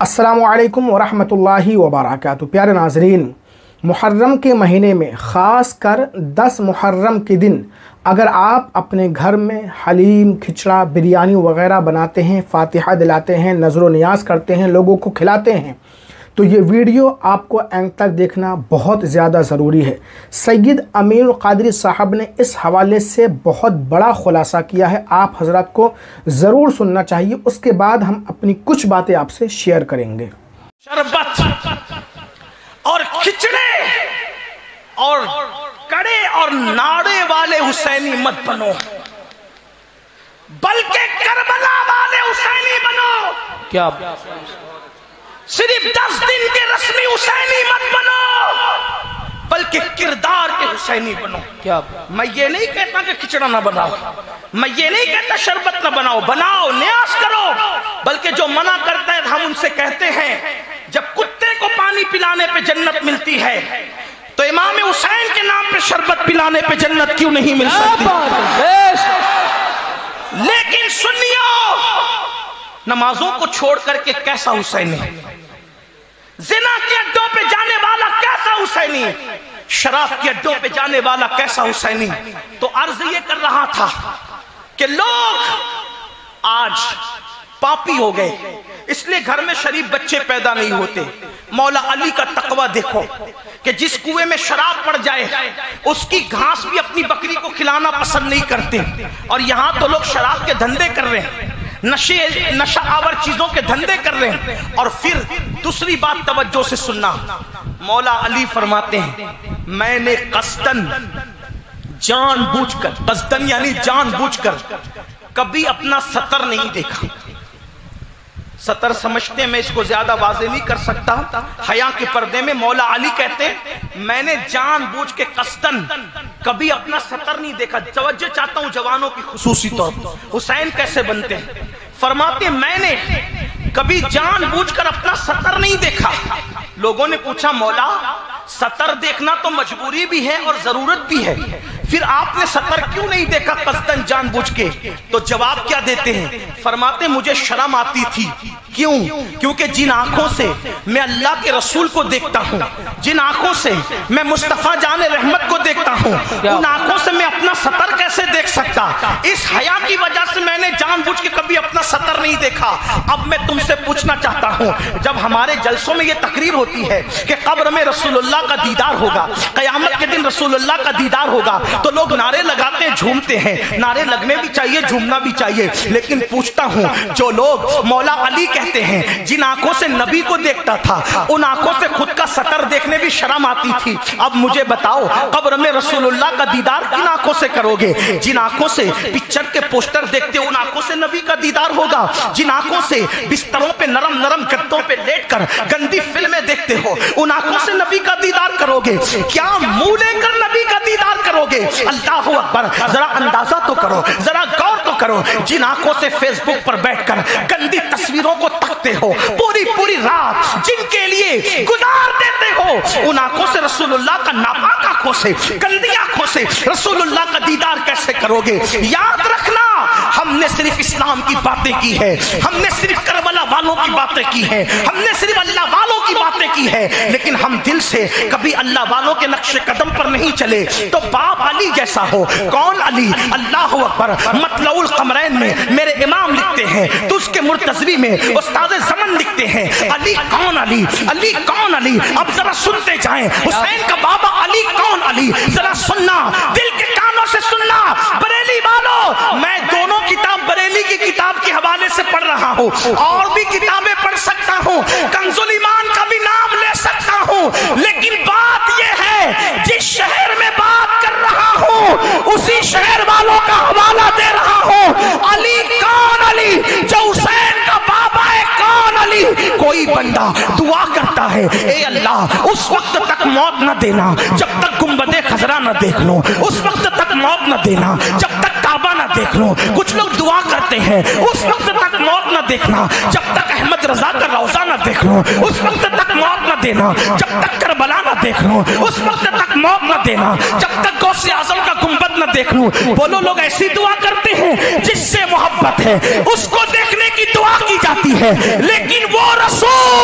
अस्सलामुअलैकुम वरहमतुल्लाहि वबरकातुहू। प्यारे नाज़रीन, मुहर्रम के महीने में ख़ास कर 10 मुहर्रम के दिन अगर आप अपने घर में हलीम, खिचड़ा, बिरयानी वग़ैरह बनाते हैं, फ़ातिहा दिलाते हैं, नज़र नियाज़ करते हैं, लोगों को खिलाते हैं, तो ये वीडियो आपको एंड तक देखना बहुत ज़्यादा ज़रूरी है। सैयद अमीरुल क़ादरी साहब ने इस हवाले से बहुत बड़ा खुलासा किया है, आप हज़रात को ज़रूर सुनना चाहिए। उसके बाद हम अपनी कुछ बातें आपसे शेयर करेंगे। शरबत और खिचड़े और कड़े और नाड़े वाले हुसैनी मत बनो, बल्कि करबला वाले हुसैनी बनो। क्या सिर्फ 10 दिन के रस्मी हुसैनी मत बनो, बल्कि किरदार के हुसैनी बनो। क्या मैं ये नहीं कहता कि खिचड़ा ना बनाओ, मैं ये नहीं कहता शरबत ना बनाओ, बनाओ, न्यास करो, बल्कि जो मना करता है हम उनसे कहते हैं जब कुत्ते को पानी पिलाने पे जन्नत मिलती है तो इमाम हुसैन के नाम पे शरबत पिलाने पे जन्नत क्यों नहीं मिल सकती? लेकिन सुनियो, नमाजों को छोड़ करके कैसा हुसैनी, जिना के अड्डों पे जाने वाला कैसा हुसैनी, शराब के अड्डों पे जाने वाला कैसा हुसैनी। तो अर्ज ये कर रहा था कि लोग आज पापी हो गए, इसलिए घर में शरीफ बच्चे पैदा नहीं होते। मौला अली का तकवा देखो कि जिस कुएं में शराब पड़ जाए उसकी घास भी अपनी बकरी को खिलाना पसंद नहीं करते, और यहां तो लोग शराब के धंधे कर रहे हैं, नशा आवर चीजों के धंधे कर रहे हैं। और फिर दूसरी बात तवज्जो से सुनना, मौला अली फरमाते हैं मैंने कस्तन जानबूझकर, कस्तन यानी जानबूझकर कभी अपना सतर नहीं देखा। सतर समझते हैं, मैं इसको ज्यादा वाज़ेह नहीं कर सकता, हया के पर्दे में मौला अली कहते हैं मैंने जानबूझ के कस्तन कभी अपना सतर नहीं देखा। तवज्जो चाहता हूं जवानों की खुसूसी तौर पर, हुसैन कैसे बनते हैं। फरमाते मैंने कभी जानबूझकर अपना सतर नहीं देखा। लोगों ने पूछा मौला सतर देखना तो मजबूरी भी है और जरूरत भी है, फिर आपने सतर क्यों नहीं देखा कस्तन जानबूझ के? तो जवाब क्या देते हैं, फरमाते मुझे शर्म आती थी। क्यों? क्योंकि जिन आंखों से मैं अल्लाह के रसूल को देखता हूँ, जिन आंखों से मैं मुस्तफा जाने रहमत को देखता हूँ, उन आंखों से मैं अपना सतर कैसे देख सकता? इस हया की वजह से मैंने जानबूझ के कभी अपना सतर नहीं देखा। अब मैं तुमसे पूछना चाहता हूँ, जब हमारे जलसों में ये तकरीर होती है कि कब्र में रसूलुल्लाह का दीदार होगा, कयामत के दिन रसूलुल्लाह का दीदार होगा, तो लोग नारे लगाते हैं, झूमते हैं। नारे लगने भी चाहिए, झूमना भी चाहिए, लेकिन पूछता हूं जो लोग मौला अली कहते हैं जिन आंखों से नबी को देखता था उन आंखों से खुद का सतर देखने भी शर्म आती थी, अब मुझे बताओ कब्र में रसूलुल्लाह का दीदार किन आंखों से करोगे? जिन आंखों से पिक्चर के पोस्टर देखते हो उन आंखों से नबी का दीदार होगा। जिन आंखों से बिस्तरों पे नरम नरम गद्दों पे लेटकर गंदी फिल्में देखते हो उन आंखों से नबी का दीदार करोगे? क्या मुंह लेकर नबी का दीदार करोगे? अल्लाहु अकबर, जरा अंदाजा तो करो, जरा गौर तो करो। जिन आंखों से फेसबुक पर बैठकर गंदी तस्वीरों को तकते हो, पूरी पूरी रात जिनके लिए गुजार देते हो, उन आंखों से रसूलुल्लाह का, नापाक आंखों से, गंदी आंखों से रसूलुल्लाह का दीदार कैसे करोगे? याद रखना, हमने सिर्फ इस्लाम की बातें की है, हमने सिर्फ करबला वालों की बातें की है, हमने सिर्फ अल्लाह वालों की बातें की है, लेकिन हम दिल से कभी अल्लाह वालों के नक्शे कदम पर नहीं चले। तो बाप अली जैसा हो। कौन अली? अल्लाह अकबर। मतलउल कमरैन में मेरे इमाम लिखते हैं, तो उसके मुर्तज़वी में उस्ताद ज़मन लिखते हैं अली कौन अली, अली कौन अली। अब जरा सुनते जाएं, हुसैन का बाबा अली कौन अली, जरा सुनना, दिल के कानों से सुनना। बरेली वालों, मैं दोनों किताब बरेली की किताब के हवाले से पढ़ रहा हूँ, और भी किताबें पढ़ सकता हूँ, कंजुल ईमान का भी नाम ले सकता हूँ, लेकिन बात यह है जिस शहर में बात कर रहा हूँ उसी शहर वालों का हवाला दे रहा हूँ। अली कौन अली? जो हुसैन का बाबा है, कौन अली? कोई बंदा दुआ करता है ए अल्लाह उस वक्त तक मौत न देना जब तक गुंबदे खजरा न देख लो, उस वक्त तक मौत न देना जब तक काबा न देख लो। कुछ लोग दुआ करते हैं उस वक्त तक मौत न देखना जब तक अहमद रजा का रोजा न देख लो, उस वक्त तक मौत न देना जब तक करबला न देख लो, उस वक्त तक मौत न देना जब तक गौसे आजम का गुंबद न देख लूं। बोलो, लोग ऐसी दुआ करते हैं जिससे मोहब्बत है उसको देखने की दुआ की जाती है, लेकिन वो रसूल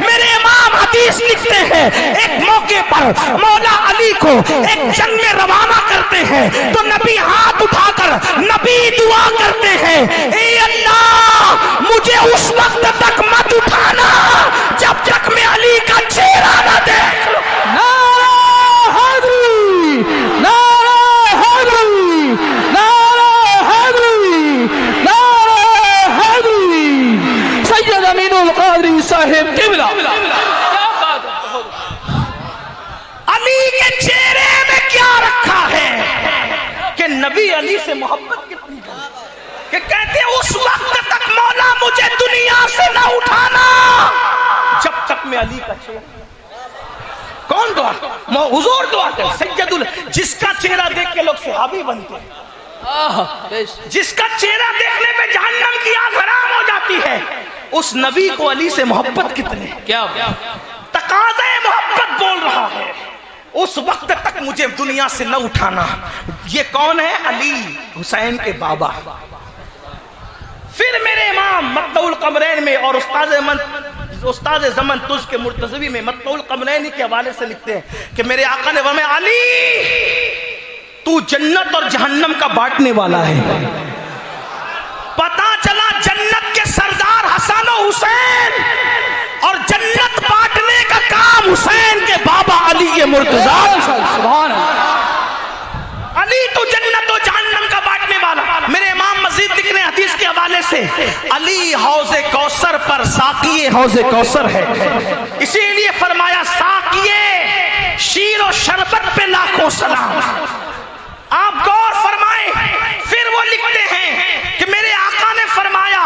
میرے امام حدیث لکھتے ہیں ایک موقع پر مولا علی کو ایک جنگ میں روانہ کرتے ہیں تو نبی ہاتھ اٹھا کر نبی دعا کرتے ہیں، اے اللہ مجھے اس وقت تک مت اٹھانا جب تک میں علی کا چہرہ نہ دیکھ لوں۔ نعرہ حیدری، نعرہ حیدری، نعرہ حیدری، نعرہ حیدری، سید امین القادری صاحب قبلہ۔ علی کے چہرے میں کیا رکھا ہے کہ نبی علی سے محبت کتنی کہ کہتے ہیں اس وقت تک مولا مجھے دنیا سے نہ اٹھانا جب تک میں علی کا چہرہ۔ کون دعا؟ حضور دعا کر سید جس کا چہرہ دیکھ کے لوگ صحابی بنتے ہیں، جس کا چہرہ دیکھنے پہ جہنم کی آگ حرام ہو جاتی ہے، اس نبی کو علی سے محبت کتنی، کیا تقاضے محبت بول رہا ہے، اس وقت تک مجھے دنیا سے نہ اٹھانا۔ یہ کون ہے؟ علی حسین کے بابا۔ پھر میرے امام مطلع القمرین میں اور استاد زمن تج کے مرتضوی میں مطلع القمرین کے حوالے سے لکھتے ہیں کہ میرے آقا نے فرمایا علی تو جنت اور جہنم کا بانٹنے والا ہے۔ پتا چلا جنت کے سردار حسن و حسین اور جنت بانٹنے کا کام حسین کے بابا علی مرتضی۔ سبحان اللہ۔ علی تو جنت و جہنم کا بانٹنے والا۔ میرے امام مزید لکھ رہے ہیں حدیث کے حوالے سے علی حوض کوثر پر ساقی حوض کوثر ہے، اسی لیے فرمایا ساقی شیر و شربت پہ لاکھوں سلام۔ آپ غور فرمائیں، پھر وہ لکھتے ہیں کہ میرے آقا نے فرمایا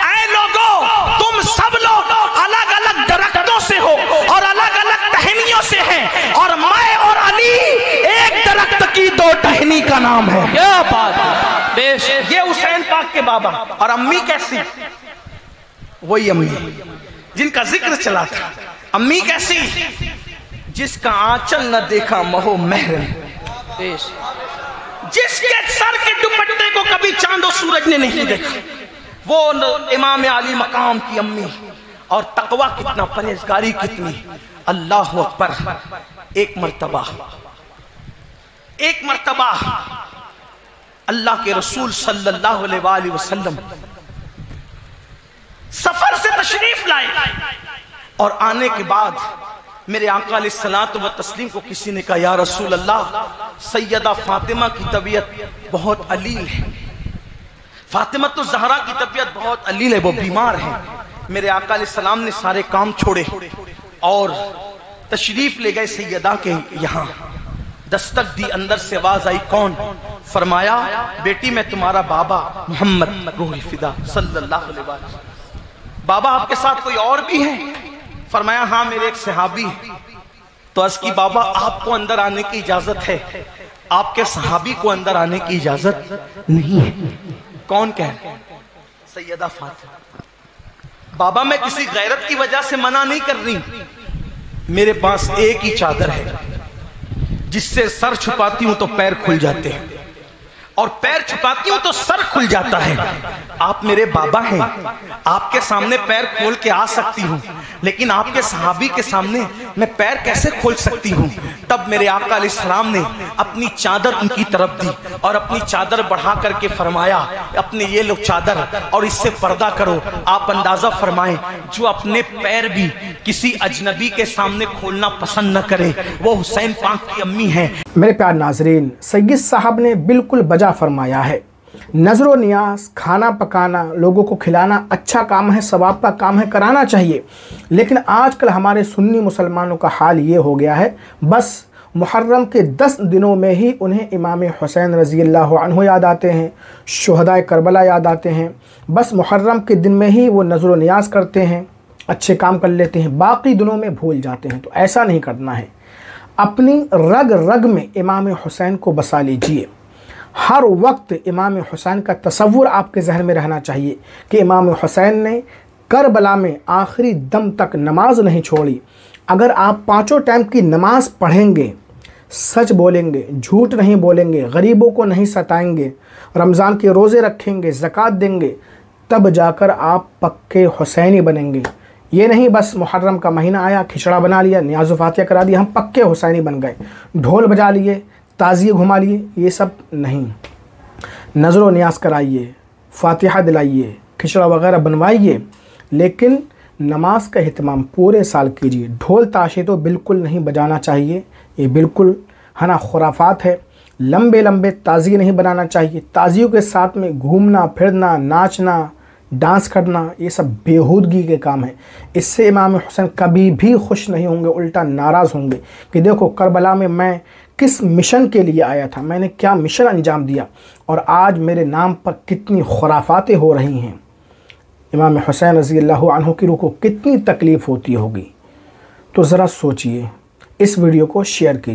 اے لوگوں تم سب لوگ الگ الگ درختوں سے ہو اور الگ الگ ٹہنیوں سے ہیں اور میں اور علی ایک درخت کی دو ٹہنی کا نام ہے۔ کیا بات ہے، بے شک۔ یہ حسین پاک کے بابا اور امی کیسی؟ وہی امی جن کا ذکر چلا تھا۔ امی کیسی؟ جس کا آنچل نہ دیکھا مہو محرم، بے شک۔ جس کے سر کے دوپٹے کو کبھی چاند و سورج نے نہیں دیکھا، وہ امام علی مقام کی امی۔ اور تقوی کتنا، پرہیزگاری کتنی، اللہ اکبر۔ ایک مرتبہ اللہ کے رسول صلی اللہ علیہ وآلہ وسلم سفر سے تشریف لائے اور آنے کے بعد میرے آقا علیہ الصلوۃ والتسلیم کو کسی نے کہا یا رسول اللہ سیدہ فاطمہ کی طبیعت بہت علیل ہے، فاطمہ تو زہرا کی طبیعت بہت علیل ہے، وہ بیمار ہے۔ میرے آقا علیہ السلام نے سارے کام چھوڑے اور تشریف لے گئے سیدہ کے یہاں۔ دستک دی، اندر سے آواز آئی کون؟ فرمایا بیٹی میں تمہارا بابا محمد روح الفدا صلی اللہ علیہ وسلم۔ بابا آپ کے ساتھ کوئی اور بھی ہے؟ فرمایا ہاں میرے ایک صحابی ہے۔ تو عرض کی بابا آپ کو اندر آنے کی اجازت ہے، آپ کے صحابی کو اندر آنے کی اجازت نہیں ہے۔ کون کہہ رہے؟ سیدہ فاطمہ۔ بابا میں کسی غیرت کی وجہ سے منع نہیں کر رہی، میرے پاس ایک ہی چادر ہے جس سے سر چھپاتی ہوں تو پیر کھل جاتے ہیں اور پیر چھپاتی ہوں تو سر کھل جاتا ہے۔ آپ میرے بابا ہیں، آپ کے سامنے پیر کھول کے آ سکتی ہوں، لیکن آپ کے صحابی کے سامنے میں پیر کیسے کھول سکتی ہوں؟ تب میرے آقا علیہ السلام نے اپنی چادر ان کی طرف دی اور اپنی چادر بڑھا کر کے فرمایا اپنے یہ لو چادر اور اس سے پردہ کرو۔ آپ اندازہ فرمائیں جو اپنے پیر بھی کسی اجنبی کے سامنے کھولنا پسند نہ کرے وہ حسین پاک کی امی ہیں۔ میرے پیار ناظرین، سید صاحب نے بالکل بجا فرمایا ہے۔ نظر و نیاز، کھانا پکانا، لوگوں کو کھلانا اچھا کام ہے، ثواب کا کام ہے، کرانا چاہیے، لیکن آج کل ہمارے سنی مسلمانوں کا حال یہ ہو گیا ہے بس محرم کے 10 دنوں میں ہی انہیں امام حسین رضی اللہ عنہ یاد آتے ہیں، شہداء کربلا یاد آتے ہیں، بس محرم کے دن میں ہی وہ نظر و نیاز کرتے ہیں، اچھے کام کر لیتے ہیں، باقی دنوں میں بھول جاتے ہیں۔ تو ایسا نہیں کرنا ہے، اپنی رگ رگ میں امام حسین کو بسا لیجئے۔ ہر وقت امام حسین کا تصور آپ کے ذہن میں رہنا چاہیے کہ امام حسین نے کربلا میں آخری دم تک نماز نہیں چھوڑی۔ اگر آپ 5 ٹائم کی نماز پڑھیں گے، سچ بولیں گے، جھوٹ نہیں بولیں گے، غریبوں کو نہیں ستائیں گے، رمضان کے روزے رکھیں گے، زکوٰۃ دیں گے، تب جا کر آپ پکے حسینی بنیں گے۔ یہ نہیں بس محرم کا مہینہ آیا کھچڑا بنا لیا نیاز و فاتحہ کرا دیا ہم پکے حسینی بن گئے، ڈھول بجا لیے تعزیے گھما لیے، یہ سب نہیں۔ نظر و نیاز کرائیے، فاتحہ دلائیے، کھچڑا وغیرہ بنوائیے، لیکن نماز کا اہتمام پورے سال کیجیے۔ ڈھول تاشے تو بالکل نہیں بجانا چاہیے، یہ بالکل ہے نا خرافات ہے۔ لمبے لمبے تعزیے نہیں بنانا چاہیے، تعزیوں کے ساتھ میں گھومنا پھرنا، ناچنا، ڈانس کرنا، یہ سب بیہودگی کے کام ہیں۔ اس سے امام حسین کبھی بھی خوش نہیں ہوں گے، الٹا ناراض ہوں گے کہ دیکھو کربلا میں کس مشن کے لیے آیا تھا، میں نے کیا مشن انجام دیا، اور آج میرے نام پر کتنی خرافاتیں ہو رہی ہیں۔ امام حسین رضی اللہ عنہ کی روح کو کتنی تکلیف ہوتی ہوگی۔ تو ذرا سوچئے، اس ویڈیو کو شیئر کیجیے۔